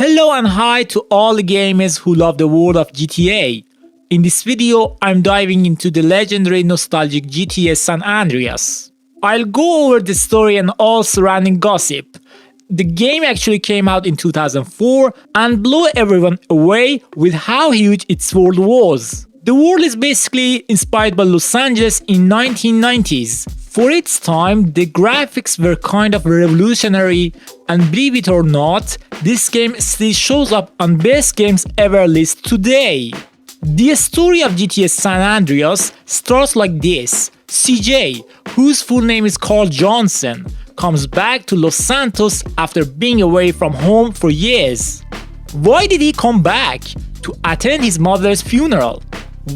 Hello and hi to all the gamers who love the world of GTA. In this video, I'm diving into the legendary nostalgic GTA San Andreas. I'll go over the story and all surrounding gossip. The game actually came out in 2004 and blew everyone away with how huge its world was. The world is basically inspired by Los Angeles in 1990s. For its time, the graphics were kind of revolutionary, and believe it or not, this game still shows up on best games ever list today. The story of GTA San Andreas starts like this. CJ, whose full name is Carl Johnson, comes back to Los Santos after being away from home for years. Why did he come back? To attend his mother's funeral.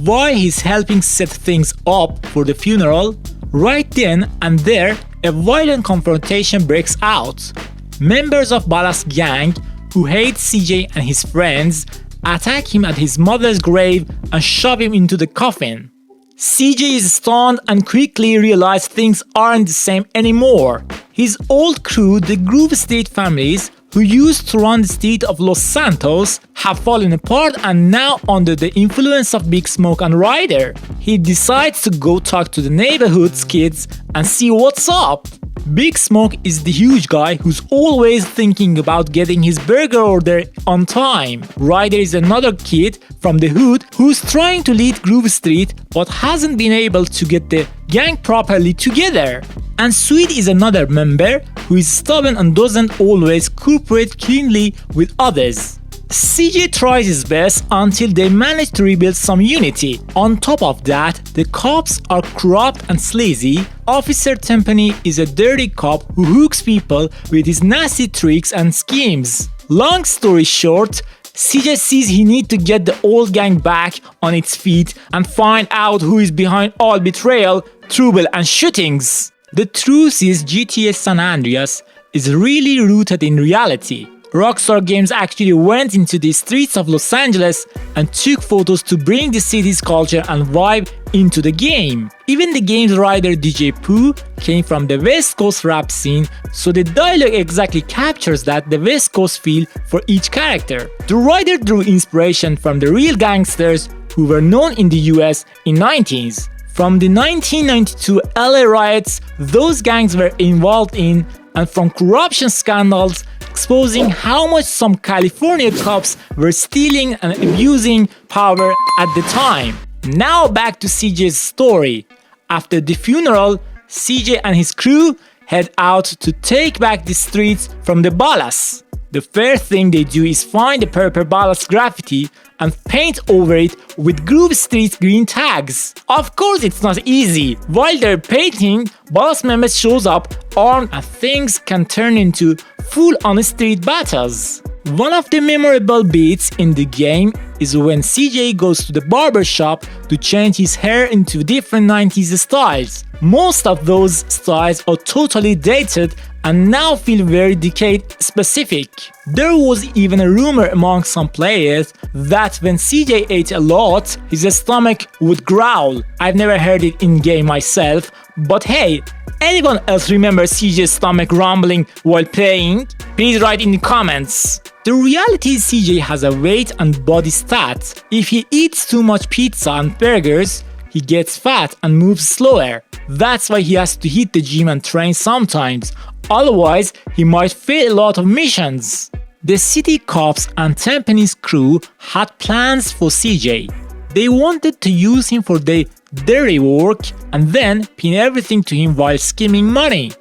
Why he's helping set things up for the funeral? Right then and there, a violent confrontation breaks out. Members of Ballas' gang, who hate CJ and his friends, attack him at his mother's grave and shove him into the coffin. CJ is stunned and quickly realizes things aren't the same anymore. His old crew, the Grove Street families, who used to run the street of Los Santos, have fallen apart and now under the influence of Big Smoke and Ryder. He decides to go talk to the neighborhood's kids and see what's up. Big Smoke is the huge guy who's always thinking about getting his burger order on time. Ryder is another kid from the hood who's trying to lead Grove Street but hasn't been able to get the gang properly together. And Sweet is another member who is stubborn and doesn't always cooperate cleanly with others. CJ tries his best until they manage to rebuild some unity. On top of that, the cops are corrupt and sleazy. Officer Tenpenny is a dirty cop who hooks people with his nasty tricks and schemes. Long story short, CJ sees he needs to get the old gang back on its feet and find out who is behind all betrayal, trouble and shootings. The truth is GTA San Andreas is really rooted in reality. Rockstar Games actually went into the streets of Los Angeles and took photos to bring the city's culture and vibe into the game. Even the game's writer DJ Pooh came from the West Coast rap scene, so the dialogue exactly captures that the West Coast feel for each character. The writer drew inspiration from the real gangsters who were known in the US in 90s. From the 1992 LA riots those gangs were involved in, and from corruption scandals exposing how much some California cops were stealing and abusing power at the time. Now back to CJ's story. After the funeral, CJ and his crew head out to take back the streets from the Ballas. The first thing they do is find the purple Ballas graffiti and paint over it with Grove Street green tags. Of course it's not easy. While they're painting, Ballas members shows up armed and things can turn into full-on street battles. One of the memorable beats in the game is when CJ goes to the barber shop to change his hair into different 90s styles. Most of those styles are totally dated and now feel very decade specific. There was even a rumor among some players that when CJ ate a lot, his stomach would growl. I've never heard it in game myself, but hey, anyone else remember CJ's stomach rumbling while playing? Please write in the comments. The reality is CJ has a weight and body stat. If he eats too much pizza and burgers, he gets fat and moves slower. That's why he has to hit the gym and train sometimes, otherwise he might fail a lot of missions. The city cops and Tenpenny's crew had plans for CJ. They wanted to use him for their dirty work and then pin everything to him while skimming money.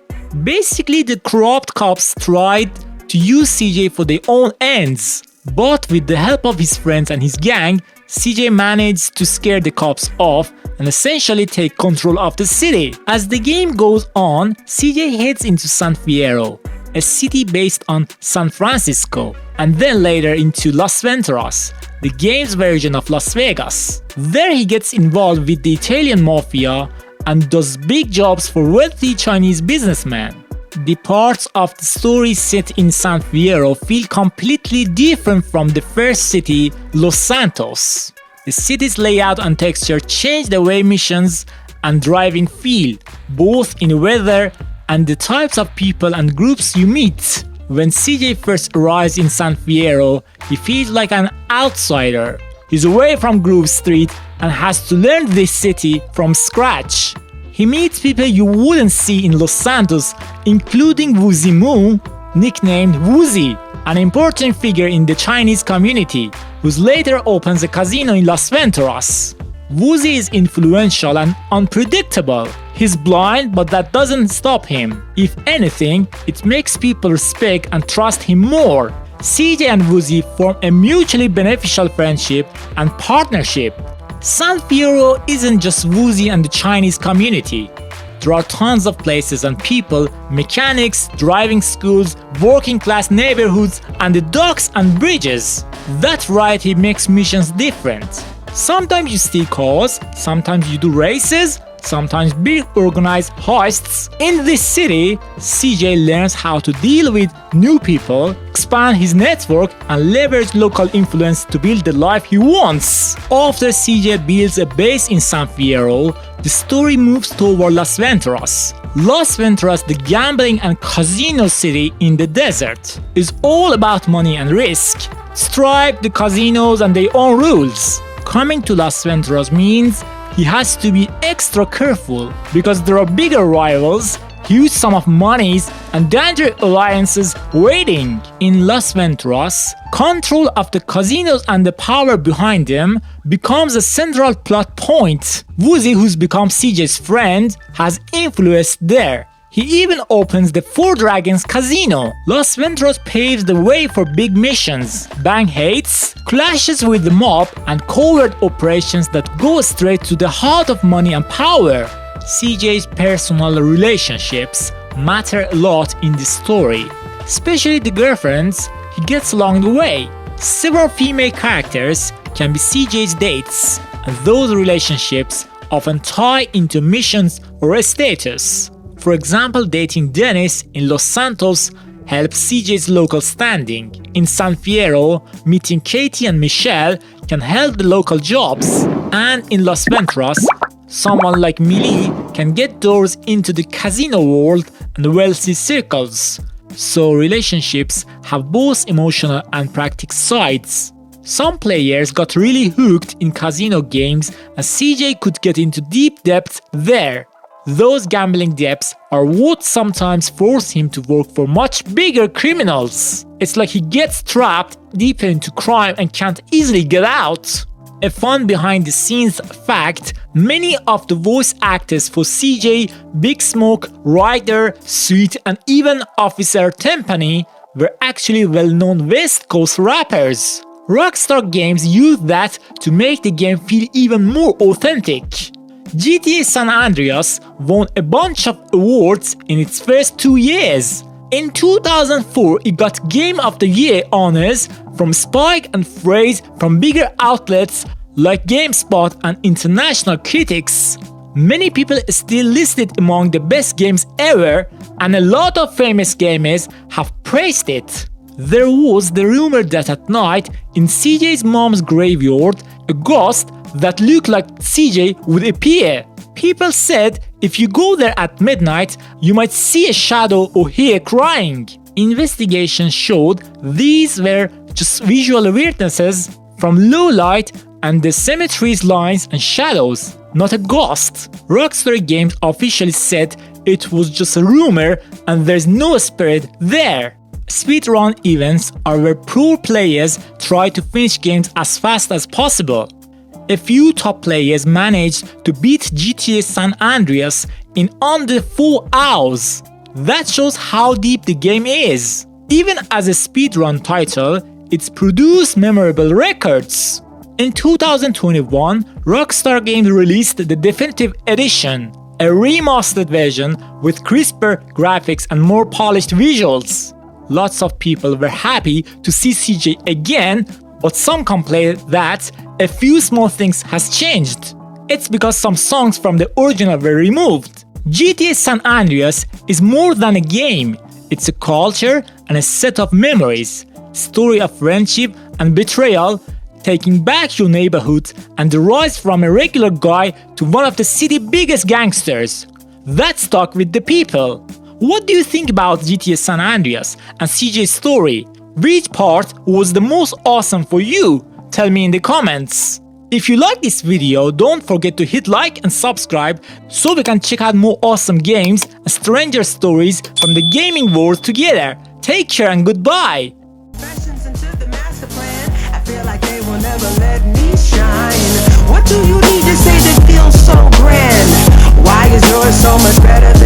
Basically, the corrupt cops tried to use CJ for their own ends, but with the help of his friends and his gang, CJ managed to scare the cops off and essentially take control of the city. As the game goes on, CJ heads into San Fierro, a city based on San Francisco, and then later into Las Venturas, the game's version of Las Vegas. There he gets involved with the Italian mafia and does big jobs for wealthy Chinese businessmen. The parts of the story set in San Fierro feel completely different from the first city, Los Santos. The city's layout and texture change the way missions and driving feel, both in weather and the types of people and groups you meet. When CJ first arrives in San Fierro, he feels like an outsider. He's away from Grove Street and has to learn this city from scratch. He meets people you wouldn't see in Los Santos, including Woozy Moo, nicknamed Woozy, an important figure in the Chinese community, who later opens a casino in Las Venturas. Woozy is influential and unpredictable. He's blind, but that doesn't stop him. If anything, it makes people respect and trust him more. CJ and Woozy form a mutually beneficial friendship and partnership. San Fierro isn't just Woozy and the Chinese community. There are tons of places and people, mechanics, driving schools, working class neighborhoods, and the docks and bridges. That variety makes missions different. Sometimes you steal cars, sometimes you do races, sometimes big organized heists. In this city, CJ learns how to deal with new people, expand his network, and leverage local influence to build the life he wants. After CJ builds a base in San Fierro, the story moves toward Las Venturas. Las Venturas, the gambling and casino city in the desert, is all about money and risk. Stripe, the casinos, and their own rules. Coming to Las Venturas means he has to be extra careful because there are bigger rivals, huge sum of monies, and dangerous alliances waiting. In Las Venturas, control of the casinos and the power behind them becomes a central plot point. Woozy, who's become CJ's friend, has influence there. He even opens the Four Dragons Casino. Las Venturas paves the way for big missions, bank heists, clashes with the mob, and covert operations that go straight to the heart of money and power. CJ's personal relationships matter a lot in this story, especially the girlfriends he gets along the way. Several female characters can be CJ's dates, and those relationships often tie into missions or a status. For example, dating Dennis in Los Santos helps CJ's local standing. In San Fierro, meeting Katie and Michelle can help the local jobs. And in Las Venturas, someone like Millie can get doors into the casino world and wealthy circles. So relationships have both emotional and practical sides. Some players got really hooked in casino games and CJ could get into deep depths there. Those gambling debts are what sometimes force him to work for much bigger criminals. It's like he gets trapped deep into crime and can't easily get out. A fun behind the scenes fact, many of the voice actors for CJ, Big Smoke, Ryder, Sweet, and even Officer Tenpenny were actually well-known West Coast rappers. Rockstar Games used that to make the game feel even more authentic. GTA San Andreas won a bunch of awards in its first 2 years. In 2004, it got Game of the Year honors from Spike and praise from bigger outlets like GameSpot and international critics. Many people still list it among the best games ever, and a lot of famous gamers have praised it. There was the rumor that at night, in CJ's mom's graveyard, a ghost that looked like CJ would appear. People said if you go there at midnight, you might see a shadow or hear crying. Investigations showed these were just visual weirdnesses from low light and the cemetery's lines and shadows, not a ghost. Rockstar Games officially said it was just a rumor and there's no spirit there. Speedrun events are where pro players try to finish games as fast as possible. A few top players managed to beat GTA San Andreas in under 4 hours. That shows how deep the game is. Even as a speedrun title, it's produced memorable records. In 2021, Rockstar Games released the Definitive Edition, a remastered version with crisper graphics and more polished visuals. Lots of people were happy to see CJ again, but some complained that a few small things has changed. It's because some songs from the original were removed. GTA San Andreas is more than a game. It's a culture and a set of memories, story of friendship and betrayal, taking back your neighborhood, and the rise from a regular guy to one of the city's biggest gangsters. That stuck with the people. What do you think about GTA San Andreas and CJ's story? Which part was the most awesome for you? Tell me in the comments. If you like this video, don't forget to hit like and subscribe so we can check out more awesome games and stranger stories from the gaming world together. Take care and goodbye. What do you need to say that feels so grand? Why is yours so much better